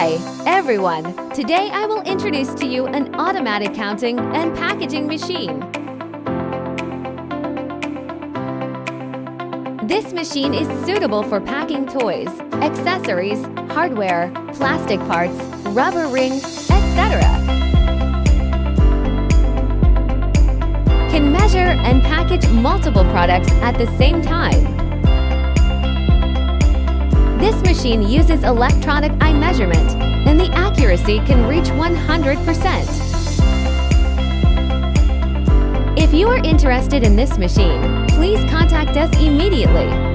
Hi, everyone! Today I will introduce to you an automatic counting and packaging machine. This machine is suitable for packing toys, accessories, hardware, plastic parts, rubber rings, etc. Can measure and package multiple products at the same time. This machine uses electronic eye measurement, and the accuracy can reach 100%. If you are interested in this machine, please contact us immediately.